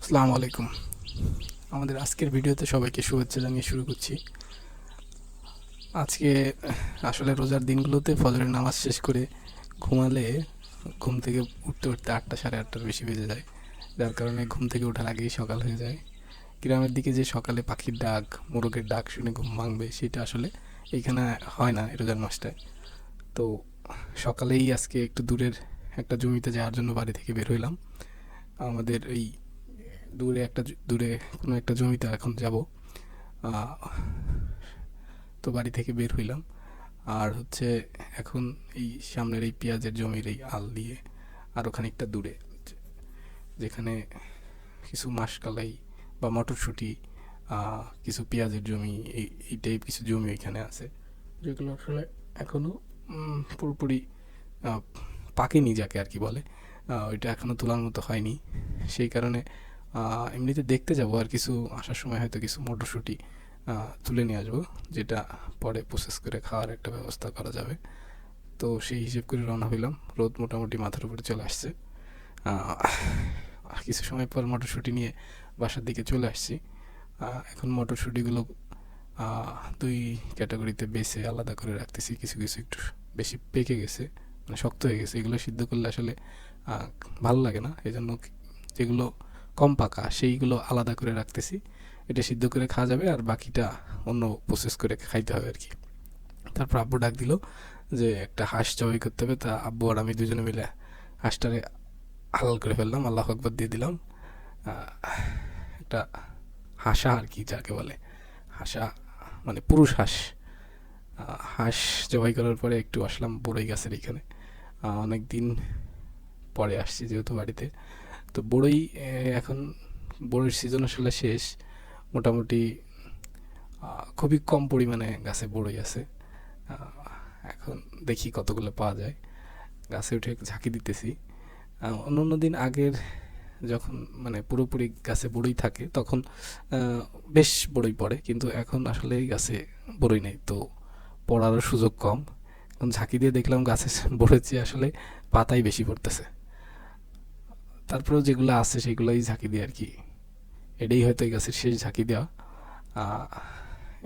আসসালামু আলাইকুম। আমাদের আজকের ভিডিওতে সবাইকে শুভেচ্ছা জানিয়ে শুরু করছি। আজকে আসলে রোজার দিনগুলোতে ফজরের নামাজ শেষ করে ঘুমালে ঘুম থেকে উঠতে উঠতে 8টা সাড়ে 8টার বেশি বেজে যায়, যার কারণে ঘুম থেকে ওঠার আগেই সকাল হয়ে যায়। গ্রামের দিকে যে সকালে পাখির ডাক, মোরগের ডাক শুনে ঘুম ভাঙবে, সেটা আসলে এইখানে হয় না এই রোজার মাসটায়। তো সকালেই আজকে একটু দূরের একটা জমিতে যাওয়ার জন্য বাড়ি থেকে বের হইলাম। আমাদের এই দূরে কোনো একটা জমিতে এখন যাব। তো বাড়ি থেকে বের হইলাম। আর হচ্ছে এখন এই সামনের এই পেঁয়াজের জমির এই আল দিয়ে আরও খানিকটা দূরে, যেখানে কিছু মাসকলাই বা মটরশুঁটি, কিছু পেঁয়াজের জমি, এই টাইপ কিছু জমি ওইখানে আছে, যেগুলো আসলে এখনও পুরোপুরি আহ, পাকেনি যাকে আর কি বলে। ওইটা এখনও তোলার মতো হয়নি। সেই কারণে এমনিতে দেখতে যাব, আর কিছু আসার সময় হয়তো কিছু মটরশুঁটি তুলে নিয়ে আসবো, যেটা পরে প্রসেস করে খাওয়ার একটা ব্যবস্থা করা যাবে। তো সেই হিসেব করে রওনা হইলাম। রোদ মোটামুটি মাথার উপরে চলে আসছে। কিছু সময় পর মটরশুঁটি নিয়ে বাসার দিকে চলে আসছি। এখন মটরশুঁটিগুলো দুই ক্যাটাগরিতে বেছে আলাদা করে রাখতেছি। কিছু কিছু একটু বেশি পেকে গেছে, মানে শক্ত হয়ে গেছে, এগুলো সিদ্ধ করলে আসলে ভালো লাগে না, এই জন্য যেগুলো কম পাকা সেইগুলো আলাদা করে রাখতেছি। এটা সিদ্ধ করে খাওয়া যাবে, আর বাকিটা অন্য প্রসেস করে খাইতে হবে আর কি। তারপর আব্বু ডাক দিল যে একটা হাঁস জবাই করতে হবে। তা আব্বু আর আমি দুজনে মিলে হাঁসটারে হালাল করে ফেললাম, আল্লাহ আকবার দিয়ে দিলাম। একটা হাসা আর কি যাকে বলে, হাসা মানে পুরুষ হাঁস। হাঁস জবাই করার পরে একটু আসলাম বড়ই গাছের এখানে। অনেক দিন পরে আসছি যেহেতু বাড়িতে। তো বড়ই এখন বড়ির সিজন আসলে শেষ। মোটামুটি খুবই কম পরিমাণে গাছে বড়ই আছে। এখন দেখি কতগুলো পাওয়া যায়। গাছে উঠে ঝাঁকি দিতেছি। অন্য অন্য দিন আগের যখন মানে পুরোপুরি গাছে বড়ই থাকে তখন বেশ বড়ই পড়ে, কিন্তু এখন আসলে এই গাছে বড়ই নেই, তো পড়ারও সুযোগ কম। এখন ঝাঁকি দিয়ে দেখলাম গাছে বড়েছে আসলে পাতাই বেশি পড়তেছে। তারপরেও যেগুলো আছে সেগুলোই ঝাঁকি দিয়ে আর কি। এটাই হয়তো এই গাছের শেষ ঝাঁকি দেওয়া। আহ,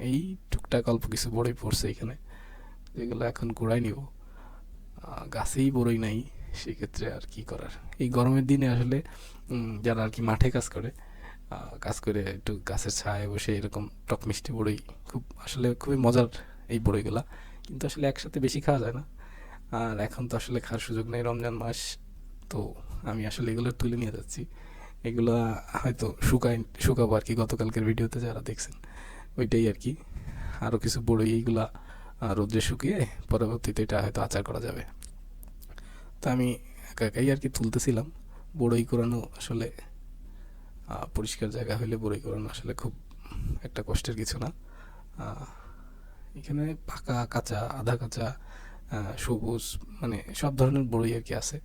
এই টুকটাক অল্প কিছু বড়ই পড়ছে এখানে, যেগুলো এখন কুড়াই নিব। গাছেই বড়ই নাই, সেক্ষেত্রে আর কি করার। এই গরমের দিনে আসলে যারা আর কি মাঠে কাজ করে একটু গাছের ছায়ায় বসে এরকম টক মিষ্টি বড়ই খুব আসলে খুবই মজার এই বড়ইগুলা, কিন্তু আসলে একসাথে বেশি খাওয়া যায় না। আর এখন তো আসলে খাওয়ার সুযোগ নেই, রমজান মাস। তো আমি আসলে এগুলো তুলে নিয়ে যাচ্ছি। এগুলো হয়তো শুকাবো আর কি, গতকালকের ভিডিওতে যারা দেখছেন ওইটাই আর কি। আরও কিছু বড়ই এইগুলা রোদ্রে শুকিয়ে পরবর্তীতে এটা হয়তো আচার করা যাবে। তো আমি একা একাই আর কি তুলতেছিলাম। বড়ই কোরানো আসলে পরিষ্কার জায়গা হলে বড়ই কোরানো আসলে খুব একটা কষ্টের কিছু না। আহ, এখানে পাকা, কাঁচা, আধা কাঁচা, সবুজ, মানে সব ধরনের বড়ই আর কি আছে।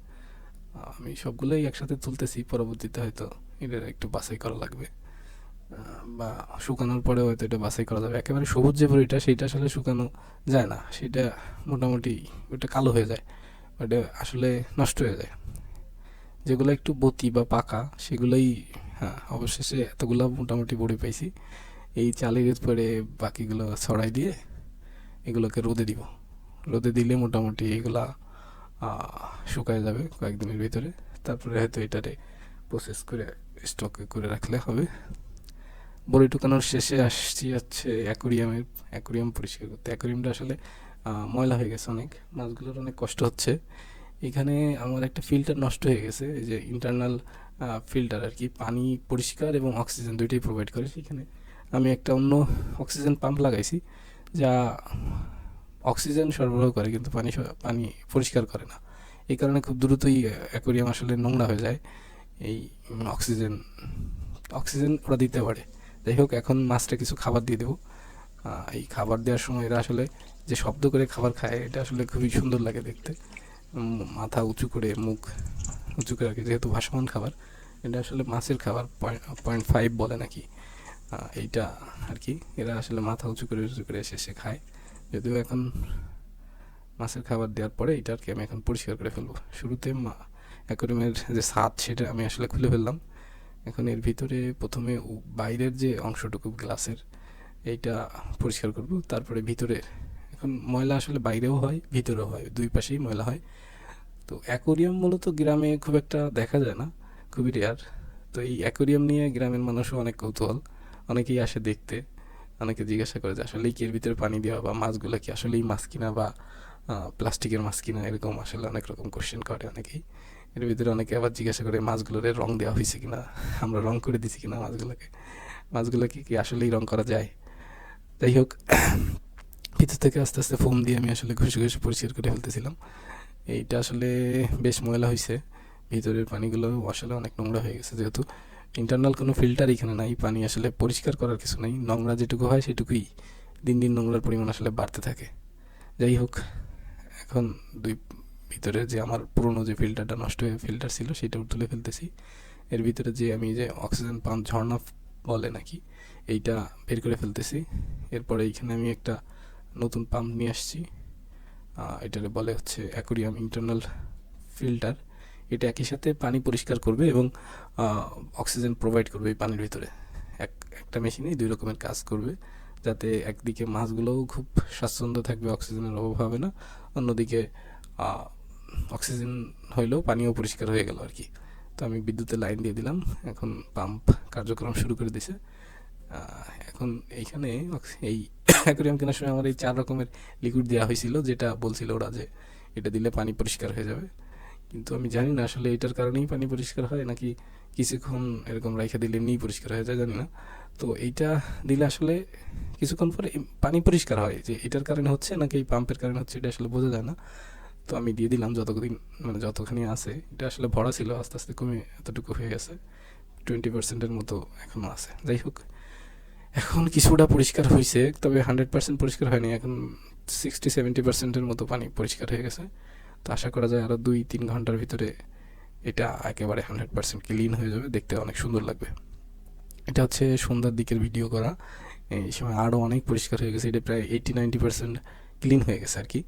আমি সবগুলোই একসাথে তুলতেছি, পরবর্তীতে হয়তো এটা একটু বাছাই করা লাগবে। বা শুকানোর পরেও হয়তো এটা বাছাই করা যাবে। একেবারে সবুজ যে বড়িটা সেটা আসলে শুকানো যায় না, সেটা মোটামুটি ওটা কালো হয়ে যায়, ওটা আসলে নষ্ট হয়ে যায়। যেগুলো একটু বতি বা পাকা সেগুলোই, হ্যাঁ, অবশেষে এতগুলো মোটামুটি বড়ি পাইছি। এই চালের পরে বাকিগুলো ছড়াই দিয়ে এগুলোকে রোদে দিব। রোদে দিলে মোটামুটি এগুলা শুকায় যাবে কয়েকদিনের ভিতরে। তারপরে হয়তো এটারে প্রসেস করে স্টকে করে রাখলে হবে। বড়ি টুকানোর শেষে আসছি হচ্ছে অ্যাকোরিয়াম পরিষ্কার করতে। অ্যাকোরিয়ামটা আসলে ময়লা হয়ে গেছে অনেক, মাছগুলোর অনেক কষ্ট হচ্ছে। এখানে আমার একটা ফিল্টার নষ্ট হয়ে গেছে, এই যে ইন্টারনাল ফিল্টার আর কি, পানি পরিষ্কার এবং অক্সিজেন দুইটাই প্রোভাইড করে। সেখানে আমি একটা অন্য অক্সিজেন পাম্প লাগাইছি, যা অক্সিজেন সরবরাহ করে কিন্তু পানি পরিষ্কার করে না। এই কারণে খুব দ্রুতই অ্যাকোরিয়াম আসলে নোংরা হয়ে যায়। এই অক্সিজেন অক্সিজেন ওরা দিতে পারে। যাই হোক, এখন মাছটা কিছু খাবার দিয়ে দেবো। এই খাবার দেওয়ার সময় এরা আসলে যে শব্দ করে খাবার খায়, এটা আসলে খুবই সুন্দর লাগে দেখতে। মাথা উঁচু করে, মুখ উঁচু করে রাখে, যেহেতু ভাসমান খাবার। এটা আসলে মাছের খাবার, 0.5 বলে নাকি এইটা আর কি। এরা আসলে মাথা উঁচু করে উঁচু করে শেষে খায়। যদিও এখন মাছের খাবার দেওয়ার পরে এটা আর কি আমি এখন পরিষ্কার করে ফেলবো। শুরুতে অ্যাকোয়ারিয়ামের যে ছাদ সেটা আমি আসলে খুলে ফেললাম, এখন এর ভিতরে প্রথমে বাইরের যে অংশটুকু গ্লাসের এইটা পরিষ্কার করব, তারপরে ভিতরে। এখন ময়লা আসলে বাইরেও হয় ভিতরেও হয়, দুই পাশেই ময়লা হয়। তো অ্যাকোরিয়াম মূলত গ্রামে খুব একটা দেখা যায় না, খুবই রেয়ার। তো এই অ্যাকোরিয়াম নিয়ে গ্রামের মানুষও অনেক কৌতূহল, অনেকেই আসে দেখতে, অনেকে জিজ্ঞাসা করে যে আসলে কি এর ভিতরে পানি দেওয়া বা মাছগুলো কি আসলেই মাছ কিনা বা প্লাস্টিকের মাছ কিনা, এরকম আসলে অনেক রকম কোশ্চেন করে অনেকেই। এর ভিতরে অনেকে আবার জিজ্ঞাসা করে মাছগুলোর রং দেওয়া হয়েছে কিনা, আমরা রং করে দিছি কিনা মাছগুলোকে কি আসলেই রং করা যায়। যাই হোক, ভিতর থেকে আস্তে আস্তে ফোম দিয়ে আমি আসলে ঘষে ঘষে পরিষ্কার করে ফেলতেছিলাম। এইটা আসলে বেশ ময়লা হয়েছে, ভিতরের পানিগুলো আসলে অনেক নোংরা হয়ে গেছে, যেহেতু ইন্টারনাল কোনো ফিল্টার এখানে নাই, পানি আসলে পরিষ্কার করার কিছু নেই, নোংরা যেটুকু হয় সেটুকুই, দিন দিন নোংরার পরিমাণ আসলে বাড়তে থাকে। যাই হোক, এখন দুই ভিতরে যে আমার পুরনো যে ফিল্টারটা নষ্ট হয়ে ফিল্টার ছিল সেটাও তুলে ফেলতেছি। এর ভিতরে যে আমি যে অক্সিজেন পাম্প ঝর্ণা বলে নাকি, এইটা বের করে ফেলতেছি। এরপরে এইখানে আমি একটা নতুন পাম্প নিয়ে আসছি, এটারে বলে হচ্ছে অ্যাকোরিয়াম ইন্টারনাল ফিল্টার। এটা একই সাথে পানি পরিষ্কার করবে এবং অক্সিজেন প্রোভাইড করবে এই পানির ভিতরে। একটা মেশিনেই দুই রকমের কাজ করবে, যাতে একদিকে মাছগুলোও খুব স্বাচ্ছন্দ্য থাকবে, অক্সিজেনের অভাব হবে না, অন্যদিকে অক্সিজেন হইলেও পানিও পরিষ্কার হয়ে গেল আর কি। তো আমি বিদ্যুতের লাইন দিয়ে দিলাম, এখন পাম্প কার্যক্রম শুরু করে দিছে। এখন এইখানে এই অ্যাকোরিয়াম কেনার সময় আমার এই 4 রকমের লিকুইড দেওয়া হয়েছিল, যেটা বলছিল ওরা যে এটা দিলে পানি পরিষ্কার হয়ে যাবে। কিন্তু আমি জানি না আসলে এটার কারণেই পানি পরিষ্কার হয় নাকি কিছুক্ষণ এরকম রাইখা দিলে এমনিই পরিষ্কার হয়ে যায়, জানি না। তো এইটা দিলে আসলে কিছুক্ষণ পরে পানি পরিষ্কার হয়, যে এটার কারণে হচ্ছে নাকি এই পাম্পের কারণে হচ্ছে এটা আসলে বোঝা যায় না। তো আমি দিয়ে দিলাম যতদিন, মানে যতখানি আছে। এটা আসলে ভরা ছিল, আস্তে আস্তে কমে এতটুকু হয়ে গেছে, 20%-এর মতো এখনও আছে। যাই হোক, এখন কিছুটা পরিষ্কার হয়েছে, তবে 100% পরিষ্কার হয়নি, এখন 60-70%-এর মতো পানি পরিষ্কার হয়ে গেছে। তো আশা করা যায় আরও 2-3 ঘন্টার ভিতরে এটা একেবারে 100% ক্লিন হয়ে যাবে, দেখতে অনেক সুন্দর লাগবে। এটা হচ্ছে সন্ধ্যার দিকের ভিডিও করা, এই সময় আরও অনেক পরিষ্কার হয়ে গেছে, এটা প্রায় 80-90% ক্লিন হয়ে গেছে আর কি।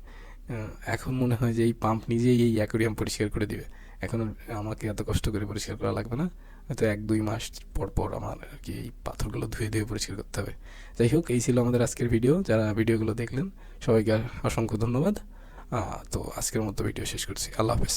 এখন মনে হয় যে এই পাম্প নিজেই এই অ্যাকোরিয়াম পরিষ্কার করে দিবে, এখন আমাকে এত কষ্ট করে পরিষ্কার করা লাগবে না। হয়তো 1-2 মাস পর পর আমার আর কি এই পাথরগুলো ধুয়ে ধুয়ে পরিষ্কার করতে হবে। যাই হোক, এই ছিল আমাদের আজকের ভিডিও। যারা ভিডিওগুলো দেখলেন সবাইকে অসংখ্য ধন্যবাদ। তো আজকের মতো ভিডিও শেষ করছি, আল্লাহ হাফেজ।